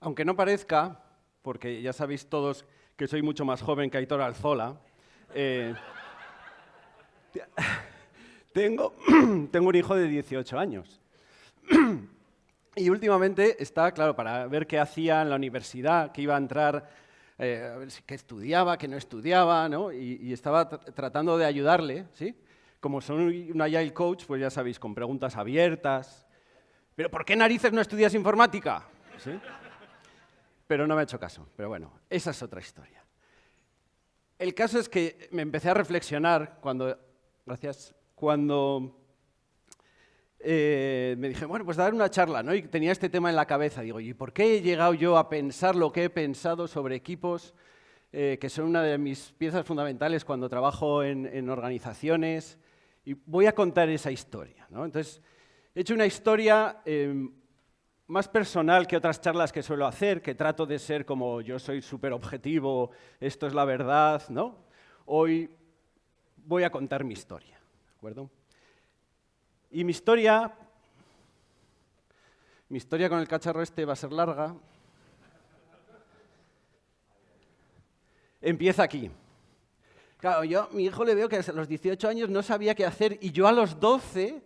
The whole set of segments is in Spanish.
Aunque no parezca, porque ya sabéis todos que soy mucho más joven que Aitor Alzola, tengo un hijo de 18 años. Y últimamente está, claro, para ver qué hacía en la universidad, que iba a entrar, a ver qué estudiaba, qué no estudiaba, ¿no? Y estaba tratando de ayudarle, ¿sí? Como soy un Agile Coach, pues ya sabéis, con preguntas abiertas. ¿Pero por qué narices no estudias informática? ¿Sí? Pero no me ha hecho caso. Pero bueno, esa es otra historia. El caso es que me empecé a reflexionar cuando me dije, bueno, pues dar una charla, ¿no? Y tenía este tema en la cabeza. Digo, ¿y por qué he llegado yo a pensar lo que he pensado sobre equipos, que son una de mis piezas fundamentales cuando trabajo en organizaciones? Y voy a contar esa historia, ¿no? Entonces, he hecho una historia más personal que otras charlas que suelo hacer, que trato de ser como yo soy súper objetivo, esto es la verdad, ¿no? Hoy voy a contar mi historia, ¿de acuerdo? Y mi historia con el cacharro este va a ser larga. Empieza aquí. Claro, yo a mi hijo le veo que a los 18 años no sabía qué hacer y yo a los 12,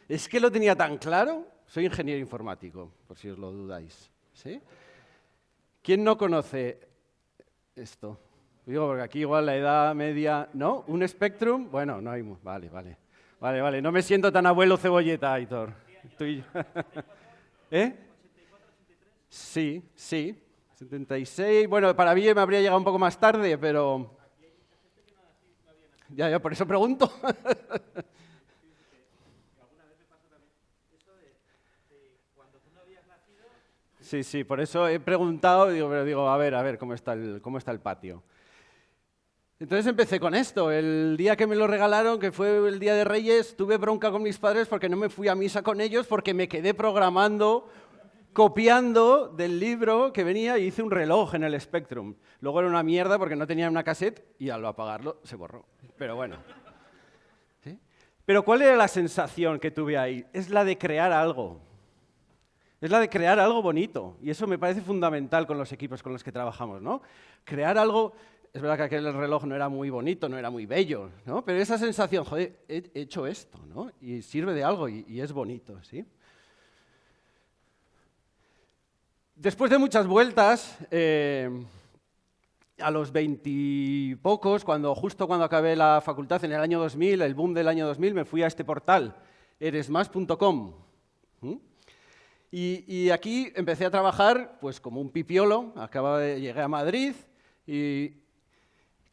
es que lo tenía tan claro. Soy ingeniero informático, por si os lo dudáis. ¿Sí? ¿Quién no conoce esto? Digo, porque aquí igual la edad media, ¿no? ¿Un Spectrum? Bueno, no hay... Vale, no me siento tan abuelo cebolleta, Aitor. ¿Eh? Sí, 76. Bueno, para mí me habría llegado un poco más tarde, pero... Ya, por eso pregunto. Sí, por eso he preguntado, pero digo, a ver, ¿cómo está el patio? Entonces empecé con esto. El día que me lo regalaron, que fue el Día de Reyes, tuve bronca con mis padres porque no me fui a misa con ellos, porque me quedé programando, copiando del libro que venía y hice un reloj en el Spectrum. Luego era una mierda porque no tenía una cassette y al apagarlo se borró. Pero bueno. ¿Sí? Pero ¿cuál era la sensación que tuve ahí? Es la de crear algo. Es la de crear algo bonito. Y eso me parece fundamental con los equipos con los que trabajamos, ¿no? Crear algo... Es verdad que aquel reloj no era muy bonito, no era muy bello, ¿no? Pero esa sensación, joder, he hecho esto, ¿no? Y sirve de algo y es bonito, ¿sí? Después de muchas vueltas, a los 20 y pocos, justo cuando acabé la facultad en el año 2000, el boom del año 2000, me fui a este portal, eresmas.com. Y aquí empecé a trabajar pues como un pipiolo, llegué a Madrid y...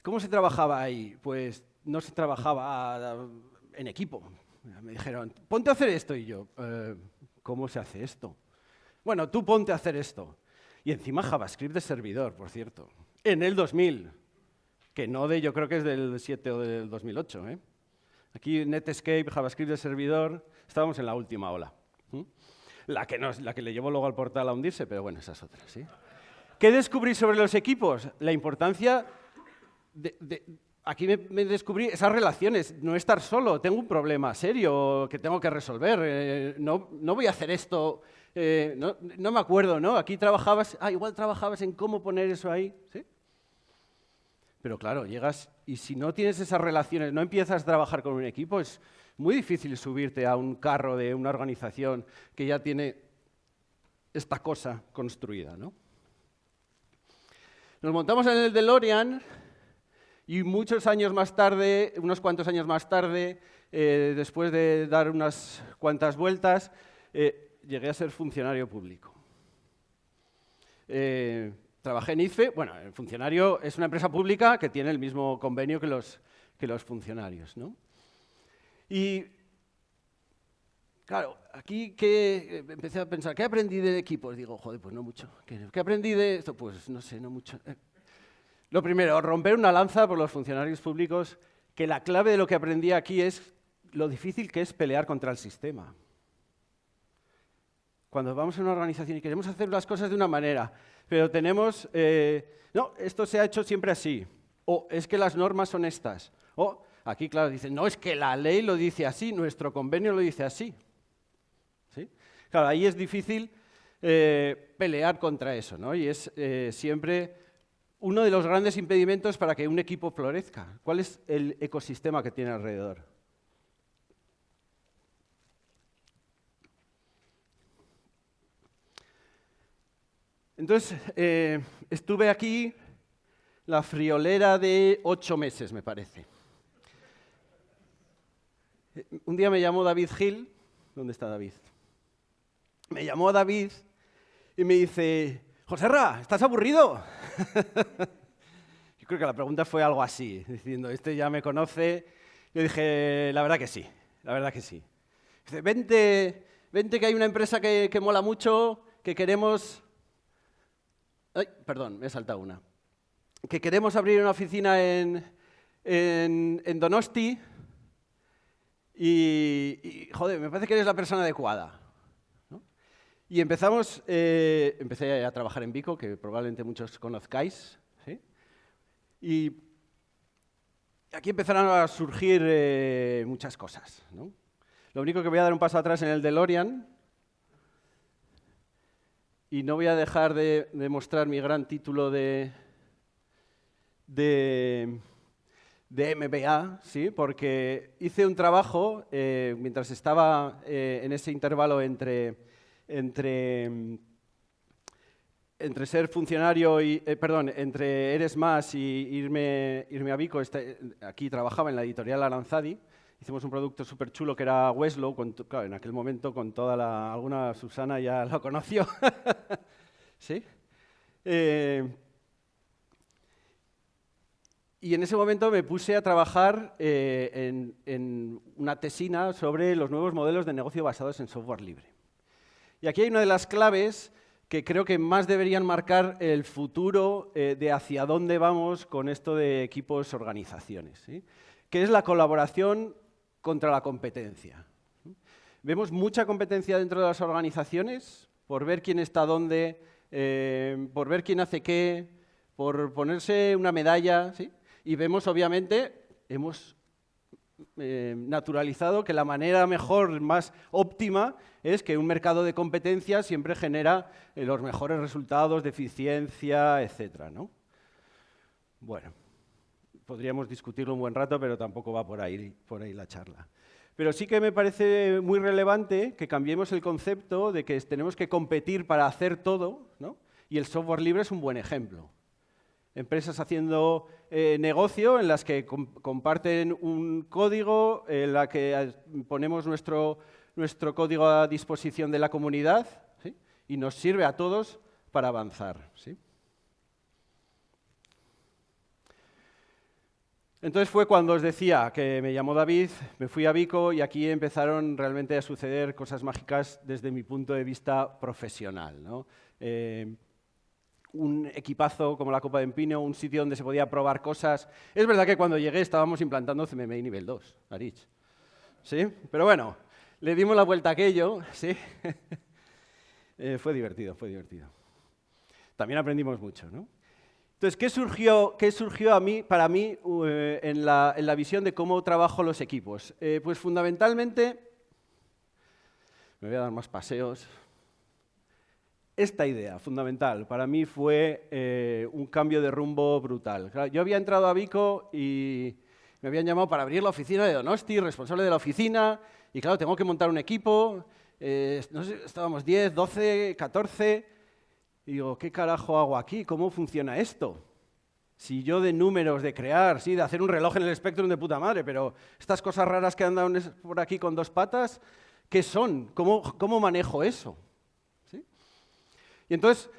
¿Cómo se trabajaba ahí? Pues no se trabajaba en equipo. Me dijeron, ponte a hacer esto. Y yo, ¿cómo se hace esto? Bueno, tú ponte a hacer esto. Y encima JavaScript de servidor, por cierto. En el 2000. Que no yo creo que es del 7 o del 2008. Aquí Netscape, JavaScript de servidor, estábamos en la última ola. La que le llevó luego al portal a hundirse, pero bueno, esa es otra, ¿sí? ¿Qué descubrí sobre los equipos? La importancia... Aquí me descubrí esas relaciones, no estar solo, tengo un problema serio que tengo que resolver, no voy a hacer esto, no me acuerdo, ¿no? Aquí trabajabas, igual trabajabas en cómo poner eso ahí, ¿sí? Pero claro, llegas y si no tienes esas relaciones, no empiezas a trabajar con un equipo, es muy difícil subirte a un carro de una organización que ya tiene esta cosa construida, ¿no? Nos montamos en el DeLorean. Y muchos años más tarde, unos cuantos años más tarde, después de dar unas cuantas vueltas, llegué a ser funcionario público. Trabajé en IFE. Bueno, el funcionario es una empresa pública que tiene el mismo convenio que los funcionarios, ¿no? Y, claro, aquí empecé a pensar, ¿qué aprendí de equipos? Digo, joder, pues no mucho. ¿Qué aprendí de esto? Pues no sé, no mucho. Lo primero, romper una lanza por los funcionarios públicos, que la clave de lo que aprendí aquí es lo difícil que es pelear contra el sistema. Cuando vamos a una organización y queremos hacer las cosas de una manera, pero tenemos, no, esto se ha hecho siempre así, o es que las normas son estas, o aquí, claro, dicen, no, es que la ley lo dice así, nuestro convenio lo dice así. ¿Sí? Claro, ahí es difícil pelear contra eso, ¿no? Y es siempre uno de los grandes impedimentos para que un equipo florezca. ¿Cuál es el ecosistema que tiene alrededor? Entonces, estuve aquí la friolera de 8 meses, me parece. Un día me llamó David Gil. ¿Dónde está David? Me llamó David y me dice, Joserra, ¿estás aburrido? Yo creo que la pregunta fue algo así, diciendo, este ya me conoce. Yo dije, la verdad que sí, la verdad que sí. Dice, vente que hay una empresa que mola mucho, que queremos... Ay, perdón, me he saltado una. Que queremos abrir una oficina en Donosti y, joder, me parece que eres la persona adecuada. Y empecé a trabajar en Vico, que probablemente muchos conozcáis, ¿sí? Y aquí empezaron a surgir muchas cosas, ¿no? Lo único que voy a dar un paso atrás en el DeLorean, y no voy a dejar de mostrar mi gran título de MBA, ¿sí? Porque hice un trabajo mientras estaba en ese intervalo entre ser funcionario y, entre Eres Más y irme a Vico. Aquí trabajaba en la editorial Aranzadi. Hicimos un producto súper chulo que era Westlaw, claro, en aquel momento con toda alguna Susana ya lo conoció. ¿Sí? Y en ese momento me puse a trabajar en una tesina sobre los nuevos modelos de negocio basados en software libre. Y aquí hay una de las claves que creo que más deberían marcar el futuro de hacia dónde vamos con esto de equipos, organizaciones, ¿sí? Que es la colaboración contra la competencia. Vemos mucha competencia dentro de las organizaciones por ver quién está dónde, por ver quién hace qué, por ponerse una medalla, ¿sí? Y vemos, obviamente, hemos naturalizado que la manera mejor, más óptima, es que un mercado de competencia siempre genera los mejores resultados de eficiencia, etcétera, ¿no? Bueno, podríamos discutirlo un buen rato, pero tampoco va por ahí la charla. Pero sí que me parece muy relevante que cambiemos el concepto de que tenemos que competir para hacer todo, ¿no? Y el software libre es un buen ejemplo. Empresas haciendo negocio en las que comparten un código, en la que ponemos nuestro código a disposición de la comunidad, ¿sí? Y nos sirve a todos para avanzar, ¿sí? Entonces fue cuando os decía que me llamó David, me fui a Vico y aquí empezaron realmente a suceder cosas mágicas desde mi punto de vista profesional, ¿no? Un equipazo como la Copa de Empino, un sitio donde se podía probar cosas. Es verdad que cuando llegué estábamos implantando CMMI nivel 2, Arich. ¿Sí? Pero bueno, le dimos la vuelta a aquello, ¿sí? Fue divertido, fue divertido. También aprendimos mucho, ¿no? Entonces, ¿qué surgió para mí en la visión de cómo trabajo los equipos? Pues fundamentalmente, me voy a dar más paseos. Esta idea fundamental para mí fue un cambio de rumbo brutal. Claro, yo había entrado a Vico y me habían llamado para abrir la oficina de Donosti, responsable de la oficina, y claro, tengo que montar un equipo, no sé, estábamos 10, 12, 14, y digo, ¿qué carajo hago aquí? ¿Cómo funciona esto? Si yo de números, de crear, sí, de hacer un reloj en el Spectrum de puta madre, pero estas cosas raras que andan por aquí con 2 patas, ¿qué son? ¿Cómo manejo eso? ¿Sí? Y entonces,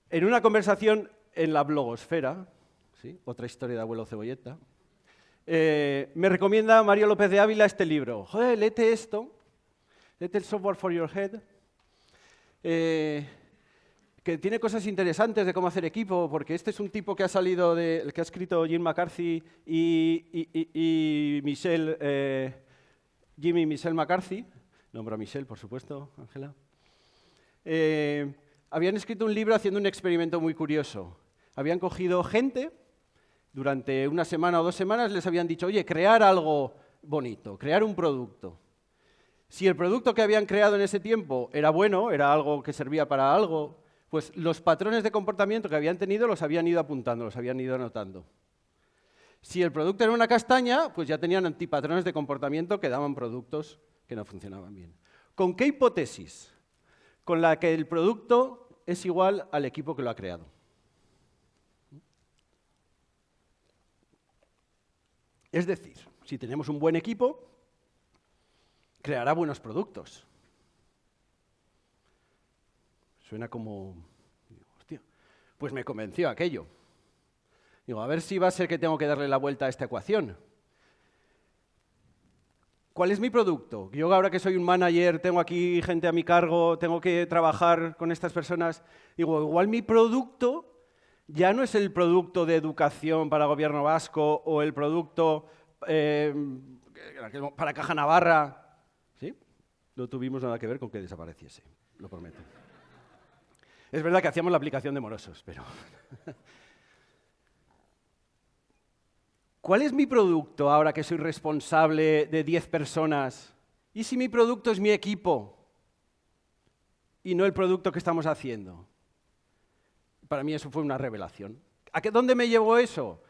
en una conversación en la blogosfera, ¿sí? Otra historia de abuelo Cebolleta, me recomienda Mario López de Ávila este libro. Joder, léete esto, léete el Software for Your Head, que tiene cosas interesantes de cómo hacer equipo, porque este es un tipo que ha salido el que ha escrito Jim McCarthy y Jimmy y Michelle McCarthy. Nombro a Michelle, por supuesto, Ángela. Habían escrito un libro haciendo un experimento muy curioso. Habían cogido gente, durante una semana o 2 semanas les habían dicho, oye, crear algo bonito, crear un producto. Si el producto que habían creado en ese tiempo era bueno, era algo que servía para algo, pues los patrones de comportamiento que habían tenido los habían ido apuntando, los habían ido anotando. Si el producto era una castaña, pues ya tenían antipatrones de comportamiento que daban productos que no funcionaban bien. ¿Con qué hipótesis? Con la que el producto es igual al equipo que lo ha creado. Es decir, si tenemos un buen equipo, creará buenos productos. Suena como, hostia, pues me convenció aquello. Digo, a ver si va a ser que tengo que darle la vuelta a esta ecuación. ¿Cuál es mi producto? Yo ahora que soy un manager, tengo aquí gente a mi cargo, tengo que trabajar con estas personas. Digo, igual mi producto ya no es el producto de educación para el gobierno vasco o el producto para Caja Navarra. ¿Sí? No tuvimos nada que ver con que desapareciese, lo prometo. Es verdad que hacíamos la aplicación de morosos, pero... ¿Cuál es mi producto ahora que soy responsable de 10 personas? ¿Y si mi producto es mi equipo y no el producto que estamos haciendo? Para mí eso fue una revelación. ¿Dónde me llevó eso?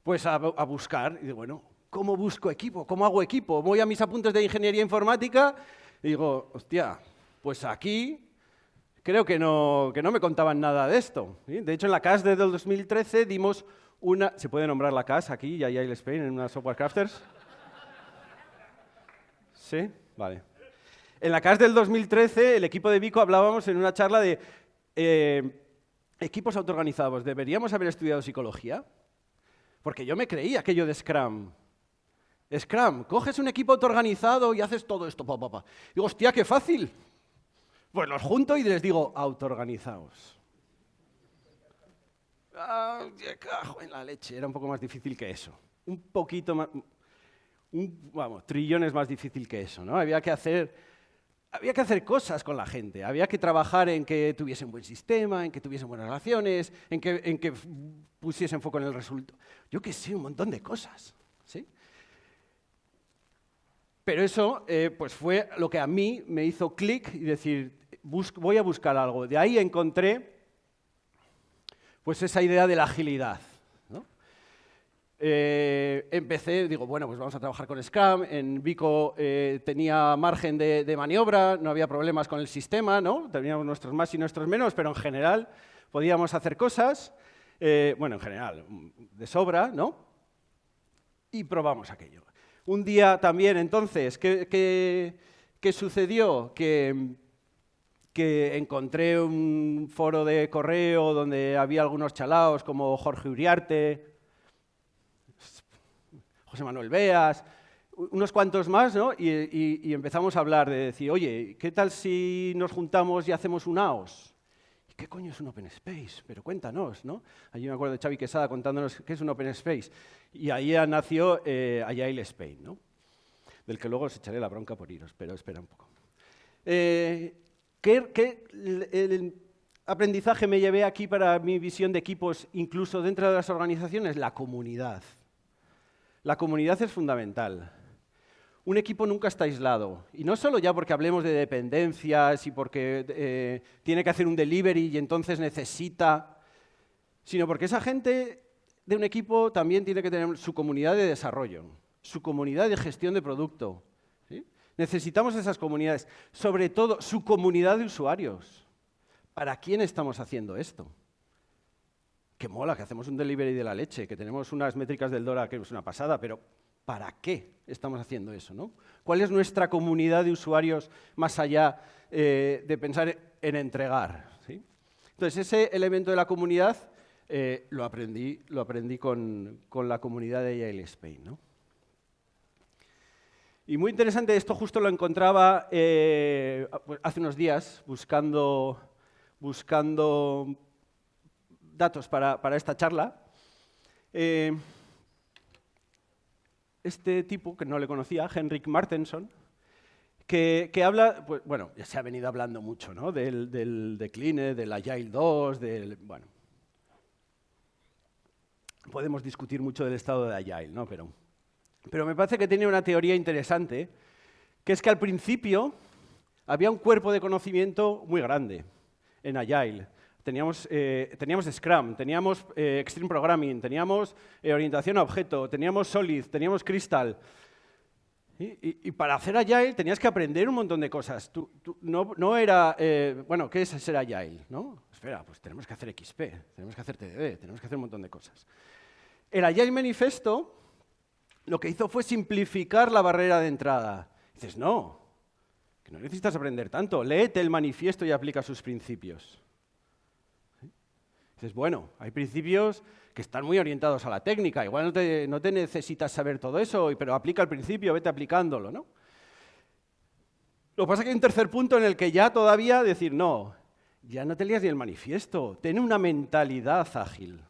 Pues a buscar. Y digo, bueno, ¿cómo busco equipo? ¿Cómo hago equipo? Voy a mis apuntes de ingeniería informática y digo, hostia, pues aquí creo que no me contaban nada de esto. ¿Sí? De hecho, en la CAS del 2013 dimos una... ¿Se puede nombrar la CAS aquí y Agile Spain en una Software Crafters? ¿Sí? Vale. En la CAS del 2013, el equipo de Vico hablábamos en una charla de equipos autoorganizados. ¿Deberíamos haber estudiado psicología? Porque yo me creía aquello de Scrum. Scrum, coges un equipo autoorganizado y haces todo esto. Digo, hostia, qué fácil. Pues los junto y les digo, autoorganizaos. Cajo en la leche, era un poco más difícil que eso. Un poquito más, vamos, trillones más difícil que eso, ¿no? Había que hacer cosas con la gente, había que trabajar en que tuviesen buen sistema, en que tuviesen buenas relaciones, en que pusiesen foco en el resultado. Yo qué sé, un montón de cosas, ¿sí? Pero eso pues fue lo que a mí me hizo clic y decir, voy a buscar algo. De ahí encontré pues esa idea de la agilidad, ¿no? Empecé, digo, bueno, pues vamos a trabajar con Scrum. En Vico tenía margen de maniobra, no había problemas con el sistema, ¿no? Teníamos nuestros más y nuestros menos, pero en general podíamos hacer cosas, bueno, en general, de sobra, ¿no? Y probamos aquello. Un día también, entonces, ¿qué sucedió? Que encontré un foro de correo donde había algunos chalaos como Jorge Uriarte, José Manuel Beas, unos cuantos más, ¿no? Y empezamos a hablar de decir, oye, ¿qué tal si nos juntamos y hacemos un AOS? ¿Y qué coño es un Open Space? Pero cuéntanos, ¿no? Allí me acuerdo de Xavi Quesada contándonos qué es un Open Space. Y ahí nació Agile Spain, ¿no? Del que luego os echaré la bronca por iros, pero espera un poco. ¿Qué aprendizaje me llevé aquí para mi visión de equipos, incluso dentro de las organizaciones? La comunidad. La comunidad es fundamental. Un equipo nunca está aislado. Y no solo ya porque hablemos de dependencias y porque tiene que hacer un delivery y entonces necesita, sino porque esa gente de un equipo también tiene que tener su comunidad de desarrollo, su comunidad de gestión de producto. ¿Sí? Necesitamos esas comunidades, sobre todo su comunidad de usuarios. ¿Para quién estamos haciendo esto? Que mola, que hacemos un delivery de la leche, que tenemos unas métricas del DORA que es una pasada, pero ¿para qué estamos haciendo eso, ¿no? ¿Cuál es nuestra comunidad de usuarios más allá de pensar en entregar? ¿Sí? Entonces, ese elemento de la comunidad lo aprendí con la comunidad de Agile Spain, ¿no? Y muy interesante, esto justo lo encontraba hace unos días buscando datos para esta charla. Este tipo, que no le conocía, Henrik Martenson, que habla, pues, bueno, ya se ha venido hablando mucho, ¿no? Del decline, del Agile 2, bueno. Podemos discutir mucho del estado de Agile, ¿no? Pero me parece que tiene una teoría interesante que es que al principio había un cuerpo de conocimiento muy grande en Agile. Teníamos Scrum, teníamos Extreme Programming, teníamos orientación a objeto, teníamos Solid, teníamos Crystal. Y para hacer Agile tenías que aprender un montón de cosas. No era, bueno, ¿qué es ser Agile? ¿No? Espera, pues tenemos que hacer XP, tenemos que hacer TDD, tenemos que hacer un montón de cosas. El Agile Manifesto lo que hizo fue simplificar la barrera de entrada. Dices, no, que no necesitas aprender tanto, léete el manifiesto y aplica sus principios. Dices, bueno, hay principios que están muy orientados a la técnica, igual no te necesitas saber todo eso, pero aplica el principio, vete aplicándolo, ¿no? Lo que pasa es que hay un tercer punto en el que ya todavía decir, no, ya no te leas ni el manifiesto, ten una mentalidad ágil.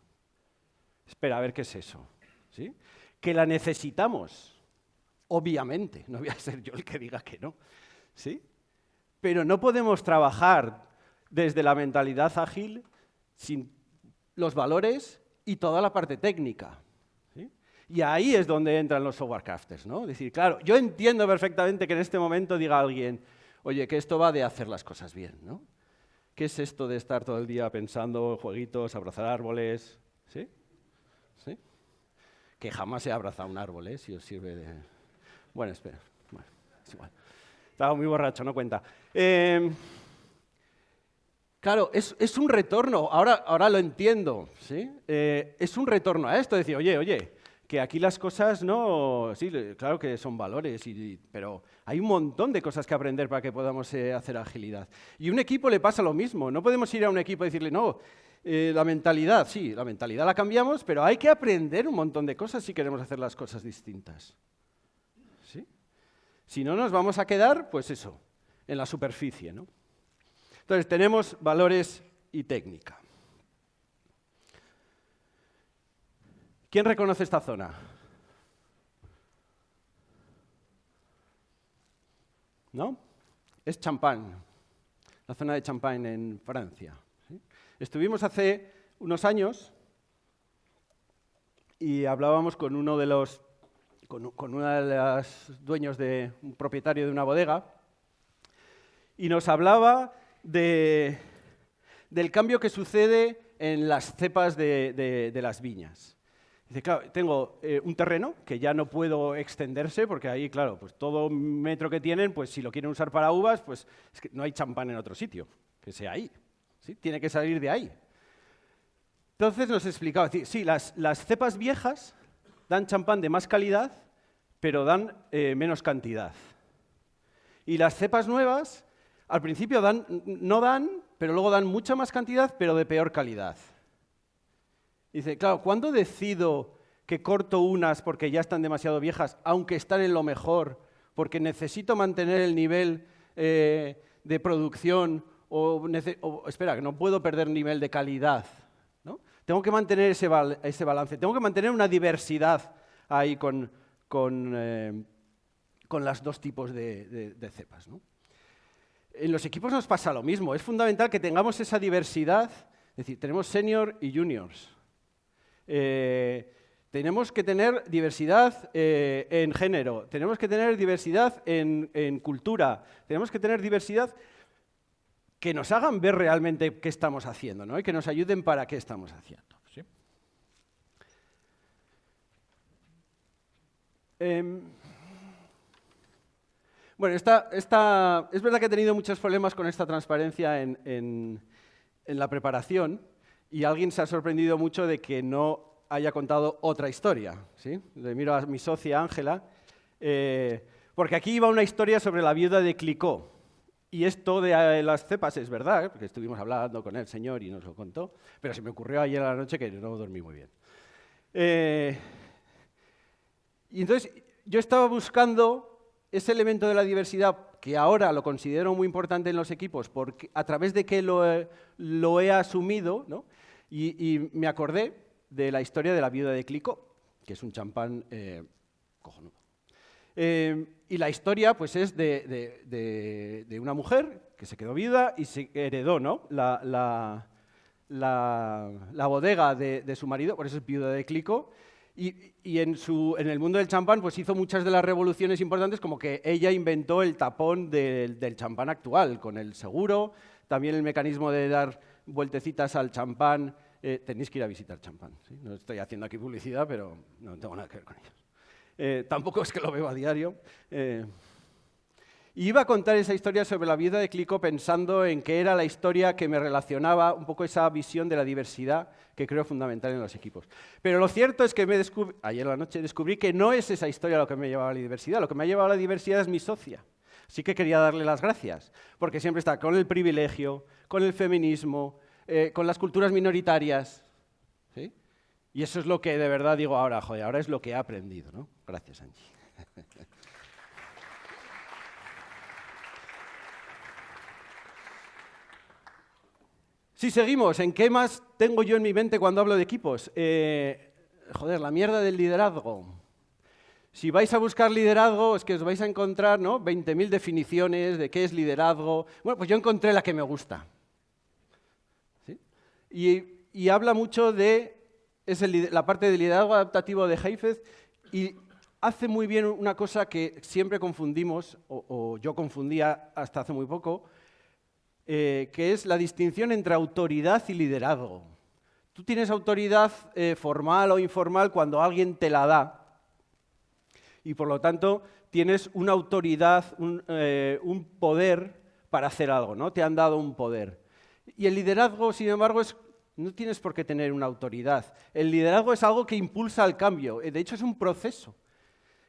Espera, a ver qué es eso, ¿sí? Que la necesitamos, obviamente, no voy a ser yo el que diga que no, ¿sí? Pero no podemos trabajar desde la mentalidad ágil sin los valores y toda la parte técnica, ¿sí? Y ahí es donde entran los software crafters, ¿no? Es decir, claro, yo entiendo perfectamente que en este momento diga alguien, oye, que esto va de hacer las cosas bien, ¿no? ¿Qué es esto de estar todo el día pensando jueguitos, abrazar árboles? ¿Sí? ¿Sí? Que jamás he abrazado un árbol, ¿eh? Si os sirve de... Bueno, espera. Bueno, es igual. Estaba muy borracho, no cuenta. Claro, es un retorno, ahora lo entiendo, ¿sí? Es un retorno a esto, decir, oye, que aquí las cosas no... Sí, claro que son valores, pero hay un montón de cosas que aprender para que podamos hacer agilidad. Y a un equipo le pasa lo mismo, no podemos ir a un equipo y decirle, no, la mentalidad, sí, la mentalidad la cambiamos, pero hay que aprender un montón de cosas si queremos hacer las cosas distintas. ¿Sí? Si no, nos vamos a quedar, pues eso, en la superficie, ¿no? Entonces, tenemos valores y técnica. ¿Quién reconoce esta zona? ¿No? Es Champagne, la zona de Champagne en Francia. ¿Sí? Estuvimos hace unos años y hablábamos con uno de los dueños un propietario de una bodega, y nos hablaba del cambio que sucede en las cepas de las viñas. Dice, claro, tengo un terreno que ya no puedo extenderse, porque ahí, claro, pues todo metro que tienen, pues si lo quieren usar para uvas, pues es que no hay champán en otro sitio, que sea ahí, ¿sí? Tiene que salir de ahí. Entonces nos explicaba, sí, las cepas viejas dan champán de más calidad, pero dan menos cantidad. Y las cepas nuevas, al principio no dan, pero luego dan mucha más cantidad, pero de peor calidad. Dice, claro, ¿cuándo decido que corto unas porque ya están demasiado viejas, aunque están en lo mejor, porque necesito mantener el nivel de producción espera, que no puedo perder nivel de calidad, ¿no? Tengo que mantener ese balance, tengo que mantener una diversidad ahí con los dos tipos de cepas, ¿no? En los equipos nos pasa lo mismo, es fundamental que tengamos esa diversidad, es decir, tenemos senior y juniors. Tenemos que tener diversidad en género, tenemos que tener diversidad en cultura, tenemos que tener diversidad que nos hagan ver realmente qué estamos haciendo, ¿no? Y que nos ayuden para qué estamos haciendo. ¿Sí? Bueno, es verdad que he tenido muchos problemas con esta transparencia en la preparación, y alguien se ha sorprendido mucho de que no haya contado otra historia, ¿sí? Le miro a mi socia Ángela, porque aquí iba una historia sobre la viuda de Clicquot. Y esto de las cepas es verdad, porque estuvimos hablando con el señor y nos lo contó, pero se me ocurrió ayer a la noche que no dormí muy bien. Y entonces yo estaba buscando ese elemento de la diversidad que ahora lo considero muy importante en los equipos, porque a través de que lo he asumido, ¿no? Y me acordé de la historia de la viuda de Clicquot, que es un champán cojonudo. Y la historia pues, es de una mujer que se quedó viuda y se heredó, ¿no? la bodega de su marido, por eso es viuda de Clicquot, Y en el mundo del champán pues hizo muchas de las revoluciones importantes, como que ella inventó el tapón del champán actual, con el seguro, también el mecanismo de dar vueltecitas al champán. Tenéis que ir a visitar champán, ¿sí? No estoy haciendo aquí publicidad, pero no tengo nada que ver con ellos. Tampoco es que lo veo a diario. Y iba a contar esa historia sobre la vida de Clicquot pensando en que era la historia que me relacionaba, un poco esa visión de la diversidad que creo fundamental en los equipos. Pero lo cierto es que ayer a la noche descubrí que no es esa historia lo que me ha llevado a la diversidad. Lo que me ha llevado a la diversidad es mi socia. Así que quería darle las gracias, porque siempre está con el privilegio, con el feminismo, con las culturas minoritarias. ¿Sí? Y eso es lo que de verdad digo ahora, joder, ahora es lo que he aprendido, ¿no? Gracias, Angie. Si seguimos, ¿en qué más tengo yo en mi mente cuando hablo de equipos? Joder, la mierda del liderazgo. Si vais a buscar liderazgo, es que os vais a encontrar, ¿no? 20.000 definiciones de qué es liderazgo. Bueno, pues yo encontré la que me gusta. ¿Sí? Y habla mucho de la parte del liderazgo adaptativo de Heifetz y hace muy bien una cosa que siempre confundimos, o yo confundía hasta hace muy poco, que es la distinción entre autoridad y liderazgo. Tú tienes autoridad formal o informal cuando alguien te la da y por lo tanto tienes una autoridad, un poder para hacer algo, ¿no? Te han dado un poder. Y el liderazgo, sin embargo, no tienes por qué tener una autoridad. El liderazgo es algo que impulsa el cambio. De hecho, es un proceso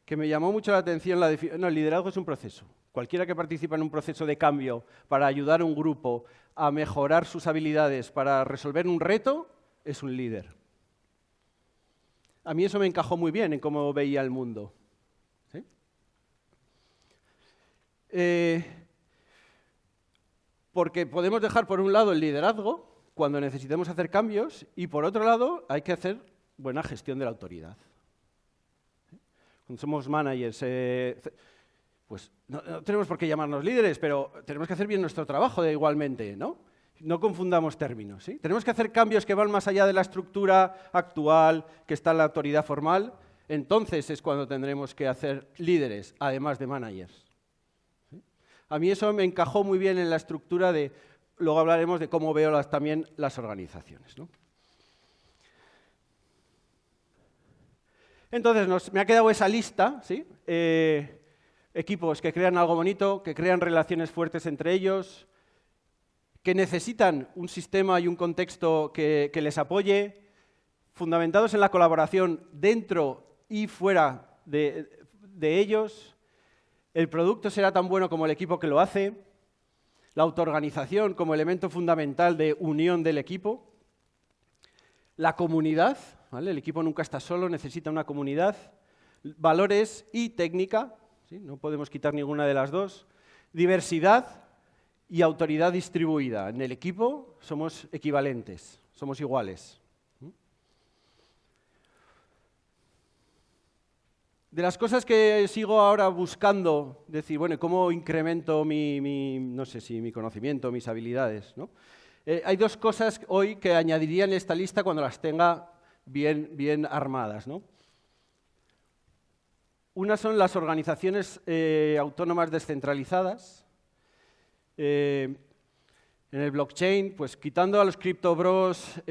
que me llamó mucho la atención. No, el liderazgo es un proceso. Cualquiera que participa en un proceso de cambio para ayudar a un grupo a mejorar sus habilidades para resolver un reto, es un líder. A mí eso me encajó muy bien en cómo veía el mundo. ¿Sí? Porque podemos dejar por un lado el liderazgo cuando necesitemos hacer cambios y por otro lado hay que hacer buena gestión de la autoridad. Cuando somos managers, pues no tenemos por qué llamarnos líderes, pero tenemos que hacer bien nuestro trabajo igualmente, ¿no? No confundamos términos, ¿sí? Tenemos que hacer cambios que van más allá de la estructura actual que está en la autoridad formal, entonces es cuando tendremos que hacer líderes, además de managers. ¿Sí? A mí eso me encajó muy bien en la estructura de, luego hablaremos de cómo veo también las organizaciones, ¿no? Entonces me ha quedado esa lista, ¿sí? Equipos que crean algo bonito, que crean relaciones fuertes entre ellos, que necesitan un sistema y un contexto que les apoye, fundamentados en la colaboración dentro y fuera de ellos. El producto será tan bueno como el equipo que lo hace. La autoorganización como elemento fundamental de unión del equipo. La comunidad, ¿vale? El equipo nunca está solo, necesita una comunidad. Valores y técnica, ¿sí? No podemos quitar ninguna de las dos. Diversidad y autoridad distribuida. En el equipo somos equivalentes, somos iguales. De las cosas que sigo ahora buscando, decir, bueno, ¿cómo incremento no sé si mi conocimiento, mis habilidades, ¿no? Hay dos cosas hoy que añadiría en esta lista cuando las tenga bien armadas, ¿no? Una son las organizaciones autónomas descentralizadas. En el blockchain, pues quitando a los criptobros,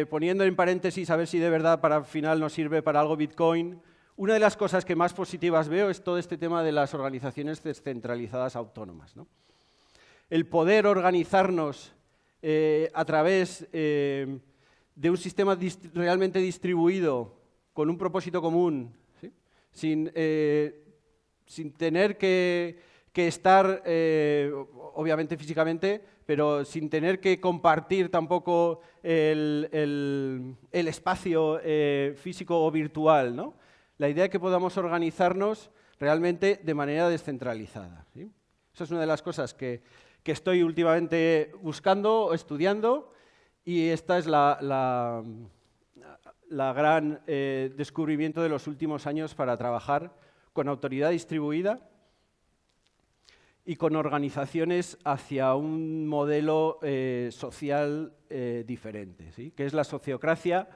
poniendo en paréntesis a ver si de verdad para el final nos sirve para algo Bitcoin. Una de las cosas que más positivas veo es todo este tema de las organizaciones descentralizadas autónomas, ¿no? El poder organizarnos a través de un sistema realmente distribuido, con un propósito común, ¿sí? Sin tener que estar, obviamente físicamente, pero sin tener que compartir tampoco el espacio físico o virtual, ¿no? La idea es que podamos organizarnos realmente de manera descentralizada, ¿sí? Esa es una de las cosas que estoy últimamente buscando, estudiando, y esta es la gran descubrimiento de los últimos años para trabajar con autoridad distribuida y con organizaciones hacia un modelo social diferente, ¿sí? Que es la sociocracia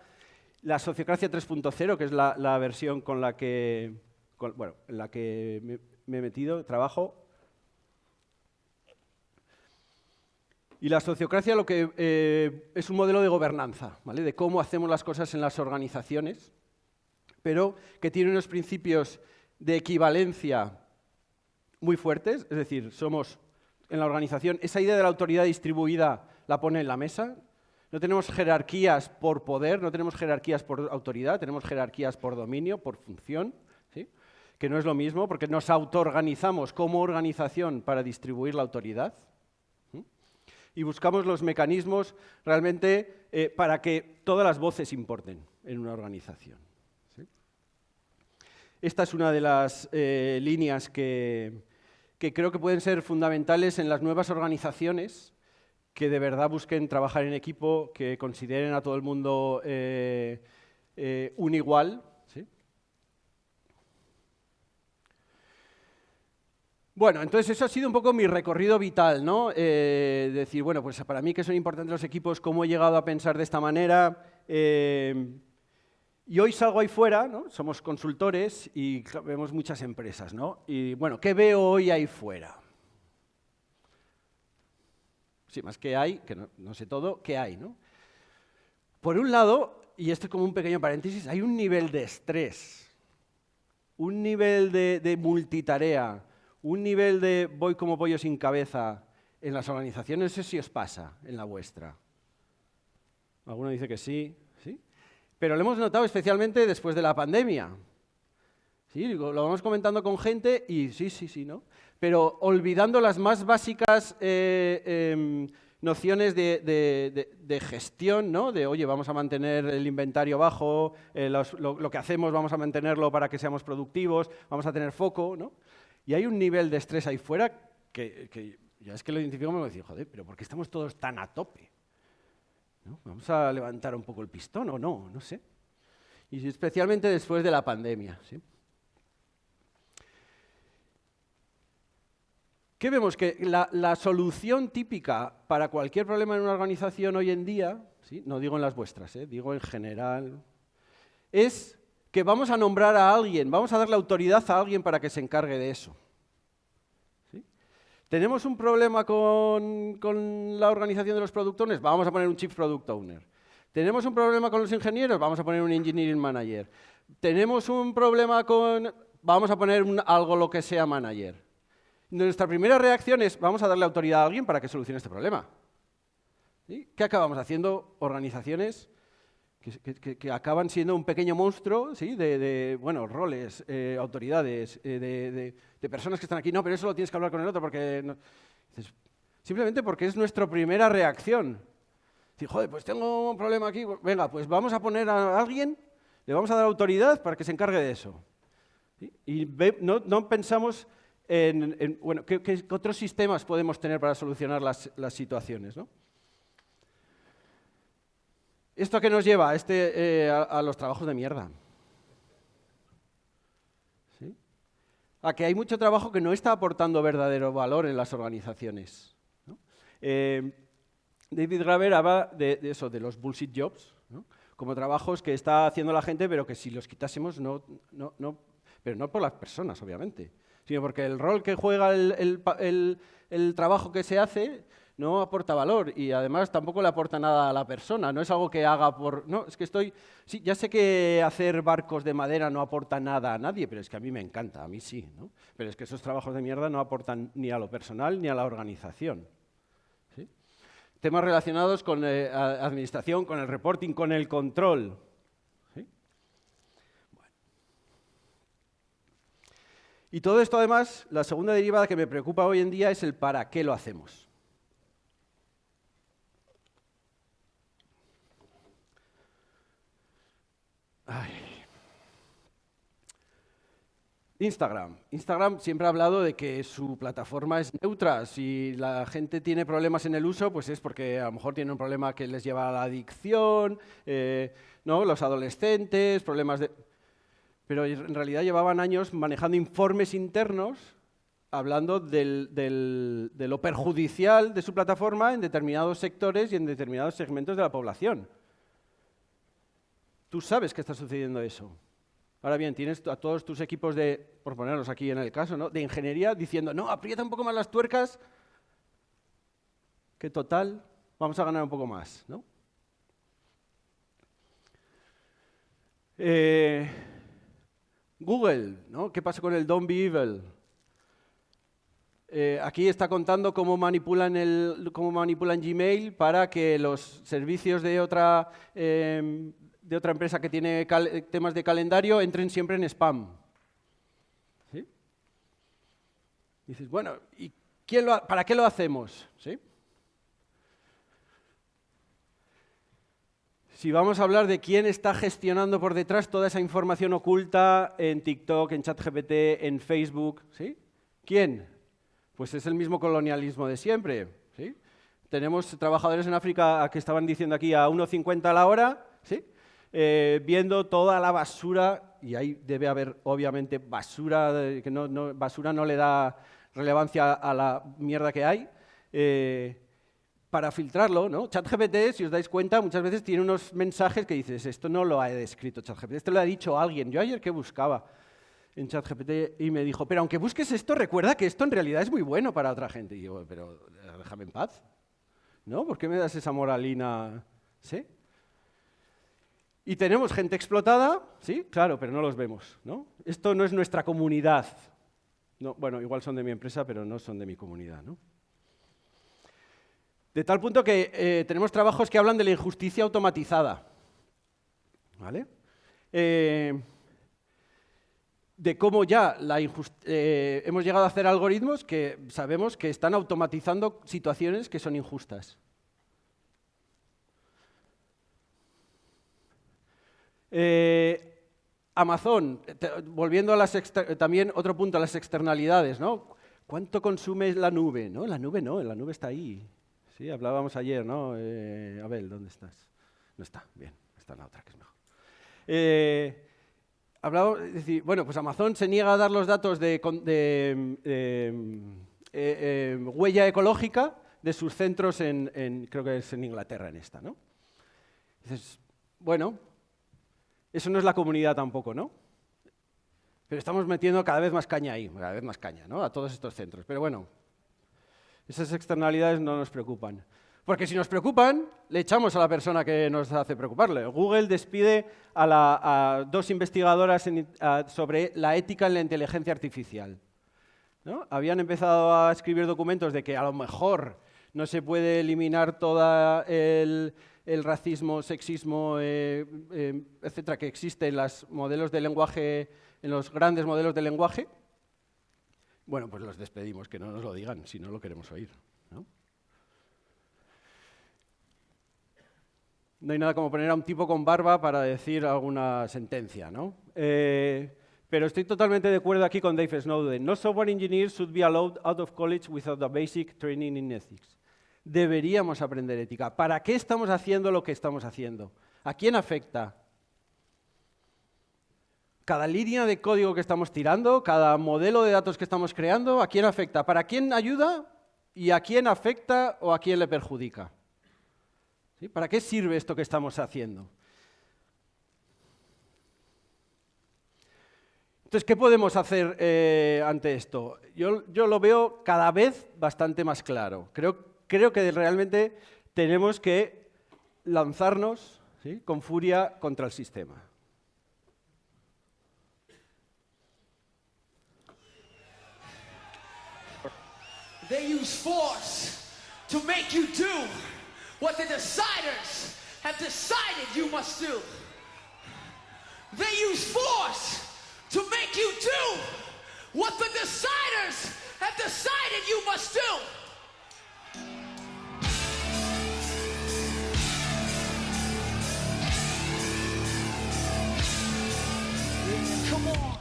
La sociocracia 3.0, que es la versión con la que, en la que me he metido, trabajo. Y la sociocracia lo que es un modelo de gobernanza, ¿vale? De cómo hacemos las cosas en las organizaciones, pero que tiene unos principios de equivalencia muy fuertes, es decir, somos en la organización, esa idea de la autoridad distribuida la pone en la mesa. No tenemos jerarquías por poder, no tenemos jerarquías por autoridad, tenemos jerarquías por dominio, por función, ¿sí? Que no es lo mismo, porque nos autoorganizamos como organización para distribuir la autoridad. ¿Sí? Y buscamos los mecanismos realmente para que todas las voces importen en una organización. ¿Sí? Esta es una de las líneas que creo que pueden ser fundamentales en las nuevas organizaciones, que de verdad busquen trabajar en equipo, que consideren a todo el mundo un igual. ¿Sí? Bueno, entonces eso ha sido un poco mi recorrido vital, ¿no? Decir, bueno, pues para mí que son importantes los equipos, cómo he llegado a pensar de esta manera. Y hoy salgo ahí fuera, ¿no? Somos consultores y vemos muchas empresas, ¿no? Y bueno, ¿qué veo hoy ahí fuera? Sí, más que hay, que no sé todo, ¿qué hay, no? Por un lado, y esto es como un pequeño paréntesis, hay un nivel de estrés, un nivel de multitarea, un nivel de voy como pollo sin cabeza en las organizaciones. No sé si os pasa en la vuestra. Alguno dice que sí, ¿sí? Pero lo hemos notado especialmente después de la pandemia. Sí, lo vamos comentando con gente y sí, ¿no? Pero olvidando las más básicas nociones de gestión, ¿no? De, oye, vamos a mantener el inventario bajo, lo que hacemos vamos a mantenerlo para que seamos productivos, vamos a tener foco, ¿no? Y hay un nivel de estrés ahí fuera que ya es que lo identifico y me digo, joder, pero ¿por qué estamos todos tan a tope? ¿No? ¿Vamos a levantar un poco el pistón o no? No sé. Y especialmente después de la pandemia, ¿sí? ¿Qué vemos? Que la solución típica para cualquier problema en una organización hoy en día, ¿sí? No digo en las vuestras, digo en general, es que vamos a nombrar a alguien, vamos a darle autoridad a alguien para que se encargue de eso. ¿Sí? ¿Tenemos un problema con la organización de los product owners? Vamos a poner un Chief Product Owner. ¿Tenemos un problema con los ingenieros? Vamos a poner un Engineering Manager. ¿Tenemos un problema con...? Vamos a poner algo lo que sea manager. Nuestra primera reacción es, vamos a darle autoridad a alguien para que solucione este problema. ¿Sí? ¿Qué acabamos haciendo? Organizaciones que acaban siendo un pequeño monstruo, ¿sí? Bueno, roles, autoridades, de personas que están aquí. No, pero eso lo tienes que hablar con el otro porque... No. Simplemente porque es nuestra primera reacción. Decir, joder, pues tengo un problema aquí. Venga, pues vamos a poner a alguien, le vamos a dar autoridad para que se encargue de eso. ¿Sí? Y no pensamos... bueno, ¿qué otros sistemas podemos tener para solucionar las situaciones, ¿no? ¿Esto a qué nos lleva? A los trabajos de mierda. ¿Sí? A que hay mucho trabajo que no está aportando verdadero valor en las organizaciones, ¿no? David Graeber habla de eso, de los bullshit jobs, ¿no? Como trabajos que está haciendo la gente, pero que si los quitásemos, pero no por las personas, obviamente, sino porque el rol que juega el trabajo que se hace no aporta valor y además tampoco le aporta nada a la persona. No es algo que haga por... No, es que sí, ya sé que hacer barcos de madera no aporta nada a nadie, pero es que a mí me encanta, a mí sí, ¿no? Pero es que esos trabajos de mierda no aportan ni a lo personal ni a la organización. ¿Sí? Temas relacionados con administración, con el reporting, con el control. ¿Sí? Bueno. Y todo esto, además, la segunda derivada que me preocupa hoy en día es el para qué lo hacemos. Ay. Instagram siempre ha hablado de que su plataforma es neutra. Si la gente tiene problemas en el uso, pues es porque a lo mejor tiene un problema que les lleva a la adicción, ¿no? Los adolescentes, problemas de... Pero en realidad llevaban años manejando informes internos hablando de lo perjudicial de su plataforma en determinados sectores y en determinados segmentos de la población. Tú sabes que está sucediendo eso. Ahora bien, tienes a todos tus equipos por ponerlos aquí en el caso, ¿no?, de ingeniería diciendo, no, aprieta un poco más las tuercas, que total, vamos a ganar un poco más, ¿no? Google, ¿no? ¿Qué pasa con el Don't Be Evil? Aquí está contando cómo manipulan Gmail para que los servicios de otra empresa que tiene temas de calendario entren siempre en spam. ¿Sí? Dices, bueno, ¿y para qué lo hacemos? ¿Sí? Si vamos a hablar de quién está gestionando por detrás toda esa información oculta en TikTok, en ChatGPT, en Facebook, ¿sí? ¿Quién? Pues es el mismo colonialismo de siempre, ¿sí? Tenemos trabajadores en África que estaban diciendo aquí a 1,50 la hora, ¿sí? Viendo toda la basura, y ahí debe haber obviamente basura, que basura no le da relevancia a la mierda que hay, para filtrarlo, ¿no? ChatGPT, si os dais cuenta, muchas veces tiene unos mensajes que dices, esto no lo ha escrito ChatGPT, esto lo ha dicho alguien. Yo ayer que buscaba en ChatGPT y me dijo, pero aunque busques esto, recuerda que esto en realidad es muy bueno para otra gente. Y yo, pero déjame en paz, ¿no? ¿Por qué me das esa moralina? ¿Sí? Y tenemos gente explotada, sí, claro, pero no los vemos, ¿no? Esto no es nuestra comunidad. No, bueno, igual son de mi empresa, pero no son de mi comunidad, ¿no? De tal punto que tenemos trabajos que hablan de la injusticia automatizada, ¿vale? De cómo ya hemos llegado a hacer algoritmos que sabemos que están automatizando situaciones que son injustas. Amazon, volviendo a también otro punto, a las externalidades, ¿no? ¿Cuánto consume la nube? No, la nube está ahí. Sí, hablábamos ayer, ¿no? Abel, ¿dónde estás? No está, bien, está en la otra, que es mejor. Es decir, bueno, pues Amazon se niega a dar los datos de huella ecológica de sus centros creo que es en Inglaterra, en esta, ¿no? Dices, bueno, eso no es la comunidad tampoco, ¿no? Pero estamos metiendo cada vez más caña ahí, cada vez más caña, ¿no? A todos estos centros. Pero bueno, esas externalidades no nos preocupan. Porque si nos preocupan, le echamos a la persona que nos hace preocuparle. Google despide a 2 investigadoras sobre la ética en la inteligencia artificial, ¿no? Habían empezado a escribir documentos de que a lo mejor no se puede eliminar todo el racismo, sexismo, etcétera, que existe en los modelos de lenguaje, en los grandes modelos de lenguaje. Bueno, pues los despedimos, que no nos lo digan, si no lo queremos oír, ¿no? No hay nada como poner a un tipo con barba para decir alguna sentencia, ¿no? Pero estoy totalmente de acuerdo aquí con Dave Snowden. No software engineers should be allowed out of college without a basic training in ethics. Deberíamos aprender ética. ¿Para qué estamos haciendo lo que estamos haciendo? ¿A quién afecta? Cada línea de código que estamos tirando, cada modelo de datos que estamos creando, ¿a quién afecta? ¿Para quién ayuda? ¿Y a quién afecta o a quién le perjudica? ¿Sí? ¿Para qué sirve esto que estamos haciendo? Entonces, ¿qué podemos hacer ante esto? Yo lo veo cada vez bastante más claro. Creo que realmente tenemos que lanzarnos, ¿sí?, con furia contra el sistema. They use force to make you do what the deciders have decided you must do. They use force to make you do what the deciders have decided you must do. Come on.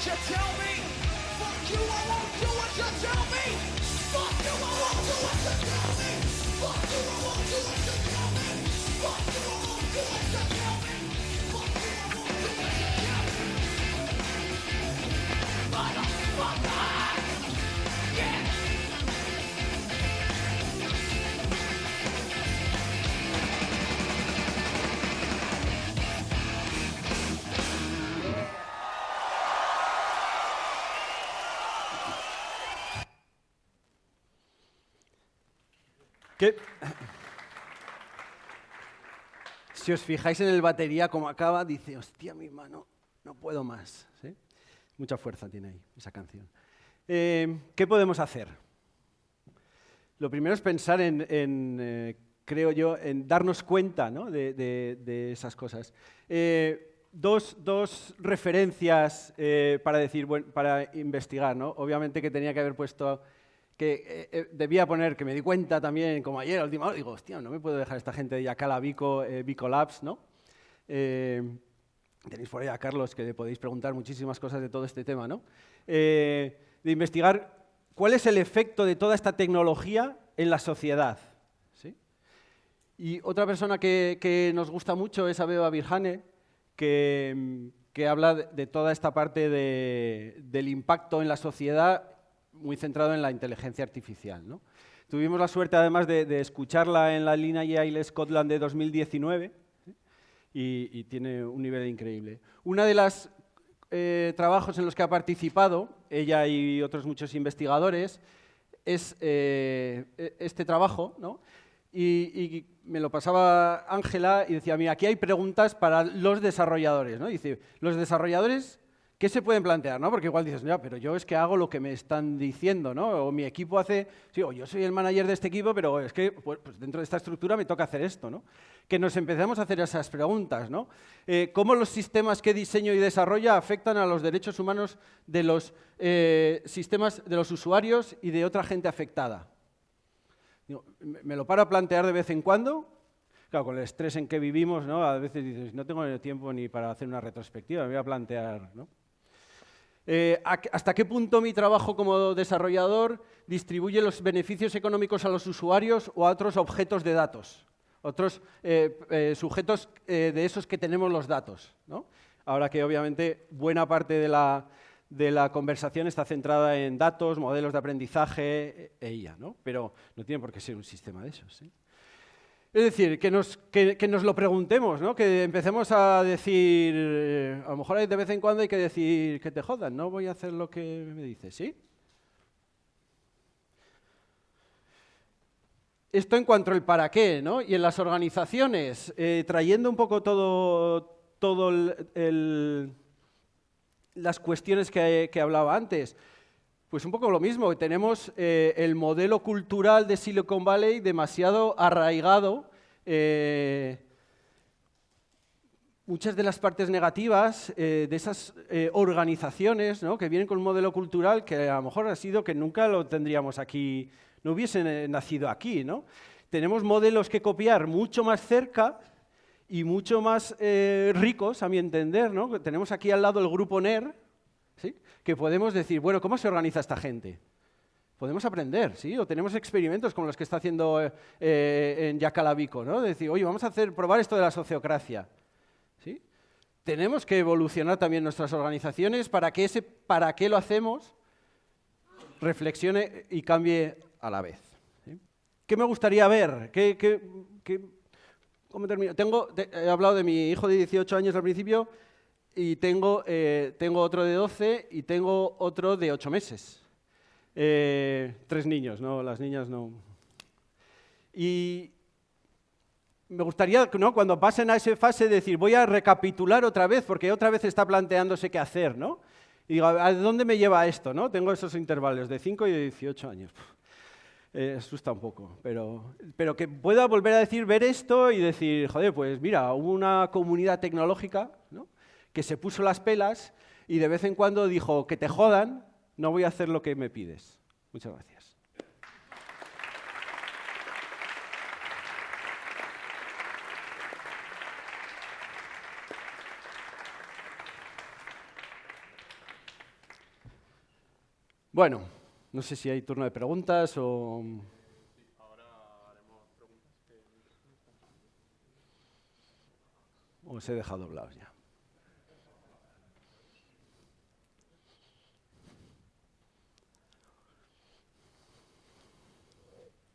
what you tell me. Fuck you, I won't do what you tell me. Fuck you, I won't do what you tell me. Fuck you, I won't do what you tell me. Fuck you, I won't do what you tell me. Fuck you, I won't do what you tell me. Motherfucker! Yeah! Que si os fijáis en el batería como acaba, dice, hostia, mi mano, no puedo más. ¿Sí? Mucha fuerza tiene ahí esa canción. ¿Qué podemos hacer? Lo primero es pensar creo yo, en darnos cuenta, ¿no? de esas cosas. Dos referencias para decir, bueno, para investigar, ¿no? Obviamente que tenía que haber puesto, que debía poner, que me di cuenta también, como ayer, a última hora, digo, hostia, no me puedo dejar esta gente de Yacala Vico, Vico Labs, ¿no? Tenéis por ahí a Carlos, que le podéis preguntar muchísimas cosas de todo este tema, ¿no? De investigar cuál es el efecto de toda esta tecnología en la sociedad, ¿sí? Y otra persona que nos gusta mucho es Abeba Birhane, que habla de toda esta parte del impacto en la sociedad, muy centrado en la inteligencia artificial, ¿no? Tuvimos la suerte, además, de escucharla en la Lina Yale Scotland de 2019, ¿sí? y tiene un nivel increíble. Una de las trabajos en los que ha participado, ella y otros muchos investigadores, es este trabajo, ¿no? Y me lo pasaba Ángela y decía, mira, aquí hay preguntas para los desarrolladores, ¿no? Dice, los desarrolladores, ¿qué se pueden plantear, no? Porque igual dices, ya, pero yo es que hago lo que me están diciendo, ¿no? O mi equipo hace, sí, o yo soy el manager de este equipo, pero es que pues dentro de esta estructura me toca hacer esto, ¿no? Que nos empezamos a hacer esas preguntas, ¿no? ¿Cómo los sistemas que diseño y desarrollo afectan a los derechos humanos de los sistemas de los usuarios y de otra gente afectada? Digo, me lo paro a plantear de vez en cuando. Claro, con el estrés en que vivimos, ¿no? A veces dices, no tengo tiempo ni para hacer una retrospectiva, me voy a plantear, ¿no? ¿Hasta qué punto mi trabajo como desarrollador distribuye los beneficios económicos a los usuarios o a otros objetos de datos? Otros sujetos de esos que tenemos los datos, ¿no? Ahora que obviamente buena parte de la conversación está centrada en datos, modelos de aprendizaje e IA, ¿no? Pero no tiene por qué ser un sistema de esos, ¿sí? Es decir, que nos lo preguntemos, ¿no? Que empecemos a decir, a lo mejor de vez en cuando hay que decir que te jodan, no voy a hacer lo que me dices, ¿sí? Esto en cuanto al para qué, ¿no? Y en las organizaciones, trayendo un poco todo las cuestiones que hablaba antes, pues un poco lo mismo, tenemos el modelo cultural de Silicon Valley demasiado arraigado. Muchas de las partes negativas de esas organizaciones, ¿no? Que vienen con un modelo cultural que a lo mejor ha sido que nunca lo tendríamos aquí, no hubiesen nacido aquí, ¿no? Tenemos modelos que copiar mucho más cerca y mucho más ricos, a mi entender, ¿no? Tenemos aquí al lado el grupo NER, ¿sí? Que podemos decir, bueno, ¿cómo se organiza esta gente? Podemos aprender, ¿sí? O tenemos experimentos como los que está haciendo en Yacala Vico, ¿no? De decir, oye, vamos a probar esto de la sociocracia, ¿sí? Tenemos que evolucionar también nuestras organizaciones para que ese para qué lo hacemos reflexione y cambie a la vez, ¿sí? ¿Qué me gustaría ver? ¿Cómo termino? He hablado de mi hijo de 18 años al principio. Y tengo otro de 12 y tengo otro de 8 meses. 3 niños, ¿no? Las niñas no. Y me gustaría, ¿no? Cuando pasen a esa fase, decir, voy a recapitular otra vez, porque otra vez está planteándose qué hacer, ¿no? Y digo, ¿a dónde me lleva esto, no? Tengo esos intervalos de 5 y de 18 años. Asusta un poco, pero que pueda volver a decir, ver esto y decir, joder, pues mira, hubo una comunidad tecnológica, ¿no? Que se puso las pelas y de vez en cuando dijo, que te jodan, no voy a hacer lo que me pides. Muchas gracias. Bueno, no sé si hay turno de preguntas o... Os he dejado doblados ya.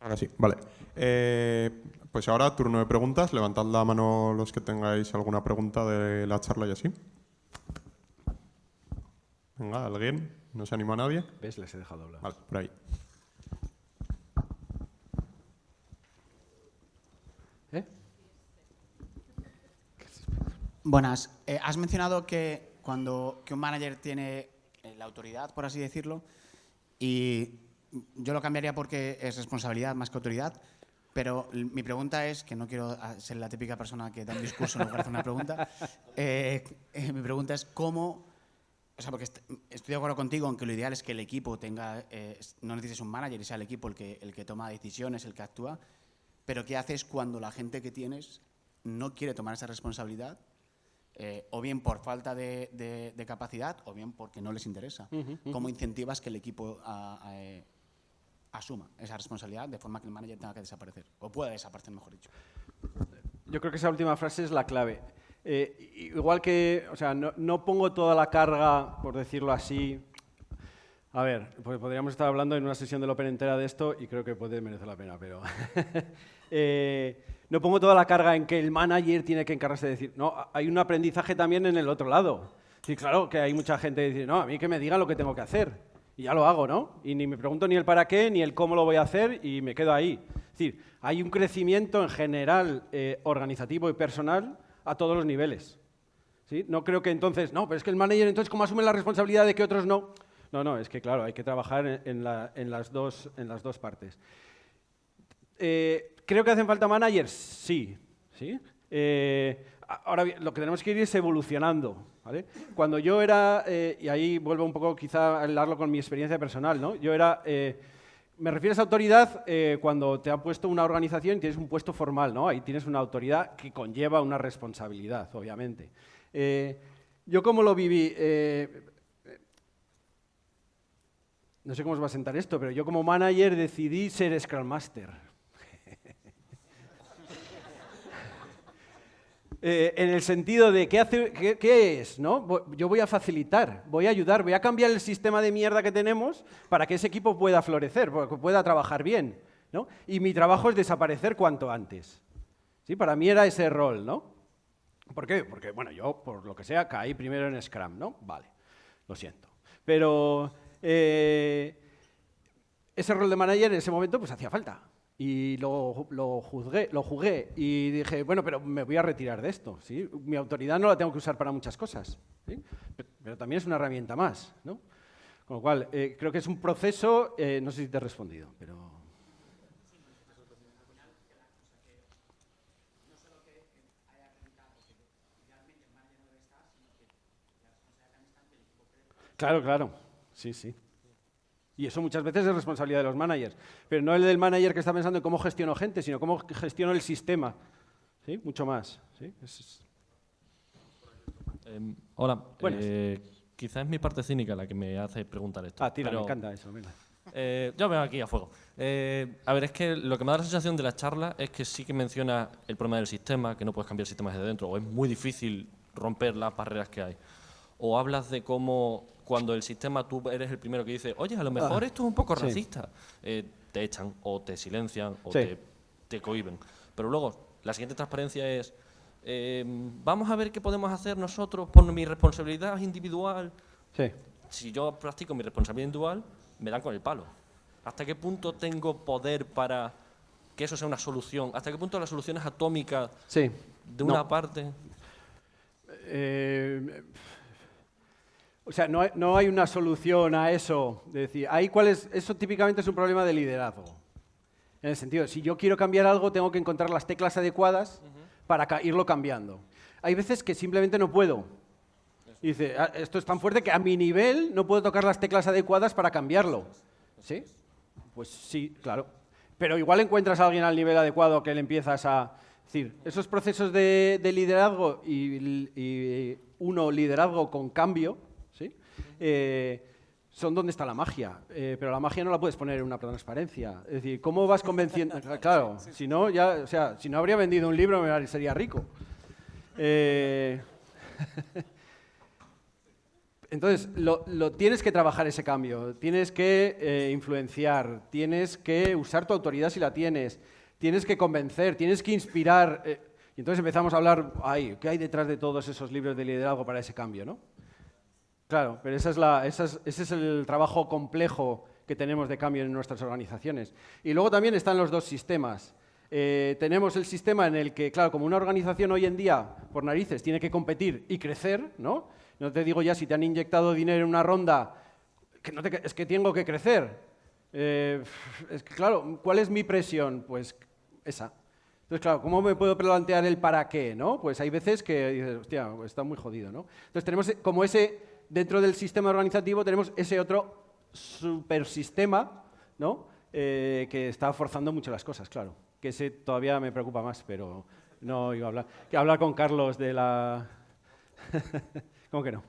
Ahora sí, vale. Pues ahora turno de preguntas. Levantad la mano los que tengáis alguna pregunta de la charla y así. Venga, ¿alguien? ¿No se anima a nadie? ¿Ves? Les he dejado doblados. Vale, por ahí. ¿Eh? Buenas. Has mencionado que que un manager tiene la autoridad, por así decirlo, y yo lo cambiaría porque es responsabilidad más que autoridad, pero mi pregunta es, que no quiero ser la típica persona que da un discurso en lugar de hacer una pregunta, mi pregunta es cómo, o sea, porque estoy de acuerdo contigo en que lo ideal es que el equipo tenga, no necesites un manager y sea el equipo el que toma decisiones, el que actúa, pero ¿qué haces cuando la gente que tienes no quiere tomar esa responsabilidad? O bien por falta de capacidad o bien porque no les interesa. ¿Cómo incentivas que el equipo asuma esa responsabilidad de forma que el manager tenga que desaparecer? O pueda desaparecer, mejor dicho. Yo creo que esa última frase es la clave. Igual que, o sea, no pongo toda la carga, por decirlo así. A ver, pues podríamos estar hablando en una sesión del Open entera de esto y creo que puede merecer la pena, pero... no pongo toda la carga en que el manager tiene que encargarse de decir, no, hay un aprendizaje también en el otro lado. Sí, claro que hay mucha gente que dice, no, a mí que me digan lo que tengo que hacer. Y ya lo hago, ¿no? Y ni me pregunto ni el para qué, ni el cómo lo voy a hacer y me quedo ahí. Es decir, hay un crecimiento en general organizativo y personal a todos los niveles. ¿Sí? No creo que entonces, no, pero es que el manager entonces, ¿cómo asume la responsabilidad de que otros no? No, es que claro, hay que trabajar en las dos partes. ¿Creo que hacen falta managers? Sí. Ahora bien, lo que tenemos que ir es evolucionando, ¿vale? Cuando yo era, y ahí vuelvo un poco quizá a hablarlo con mi experiencia personal, ¿no? Yo era, me refieres a autoridad cuando te ha puesto una organización y tienes un puesto formal, ¿no? Ahí tienes una autoridad que conlleva una responsabilidad, obviamente. ¿Yo cómo lo viví? No sé cómo os va a sentar esto, pero yo como manager decidí ser Scrum Master. En el sentido de ¿qué es? ¿No? Yo voy a facilitar, voy a ayudar, voy a cambiar el sistema de mierda que tenemos para que ese equipo pueda florecer, para que pueda trabajar bien, ¿no? Y mi trabajo es desaparecer cuanto antes. ¿Sí? Para mí era ese rol, ¿no? ¿Por qué? Porque, bueno, yo, por lo que sea, caí primero en Scrum, ¿no? Vale, lo siento. Pero ese rol de manager en ese momento pues hacía falta. Y lo jugué y dije, bueno, pero me voy a retirar de esto, ¿sí? Mi autoridad no la tengo que usar para muchas cosas, ¿sí? Pero también es una herramienta más, ¿no? Con lo cual, creo que es un proceso, no sé si te he respondido, pero... Claro, sí. Y eso muchas veces es responsabilidad de los managers. Pero no el del manager que está pensando en cómo gestiono gente, sino cómo gestiono el sistema. ¿Sí? Mucho más. ¿Sí? Hola. Quizás es mi parte cínica la que me hace preguntar esto. Tira, me encanta eso. Venga. Yo vengo aquí a fuego. A ver, es que lo que me da la sensación de la charla es que sí que menciona el problema del sistema, que no puedes cambiar el sistema desde dentro, o es muy difícil romper las barreras que hay. O hablas de cómo... Cuando el sistema tú eres el primero que dice, oye, a lo mejor esto es un poco racista, te echan o te silencian o te cohíben. Pero luego, la siguiente transparencia es, vamos a ver qué podemos hacer nosotros por mi responsabilidad individual. Sí. Si yo practico mi responsabilidad individual, me dan con el palo. ¿Hasta qué punto tengo poder para que eso sea una solución? ¿Hasta qué punto la solución es atómica de una parte? O sea, no hay una solución a eso. De decir, eso típicamente es un problema de liderazgo. En el sentido, si yo quiero cambiar algo, tengo que encontrar las teclas adecuadas para irlo cambiando. Hay veces que simplemente no puedo. Y dice, esto es tan fuerte que a mi nivel no puedo tocar las teclas adecuadas para cambiarlo. ¿Sí? Pues sí, claro. Pero igual encuentras a alguien al nivel adecuado que le empiezas a... Es decir, esos procesos de liderazgo y liderazgo con cambio, ¿sí? son donde está la magia, pero la magia no la puedes poner en una transparencia. Es decir, ¿cómo vas convenciendo? Claro, si no, ya, o sea, si no habría vendido un libro, sería rico. Entonces, tienes que trabajar ese cambio, tienes que influenciar, tienes que usar tu autoridad si la tienes que convencer, tienes que inspirar. Y entonces empezamos a hablar, ¿qué hay detrás de todos esos libros de liderazgo para ese cambio, ¿no? Claro, pero ese es el trabajo complejo que tenemos de cambio en nuestras organizaciones. Y luego también están los dos sistemas. Tenemos el sistema en el que, claro, como una organización hoy en día, por narices, tiene que competir y crecer, ¿no? No te digo ya si te han inyectado dinero en una ronda, es que tengo que crecer. Es que, claro, ¿cuál es mi presión? Pues esa. Entonces, claro, ¿cómo me puedo plantear el para qué, no? Pues hay veces que dices, hostia, está muy jodido, ¿no? Entonces tenemos como dentro del sistema organizativo tenemos ese otro supersistema, ¿no? Que está forzando mucho las cosas, claro. Que ese todavía me preocupa más, pero no iba a hablar. Que hablar con Carlos de la... ¿Cómo que no?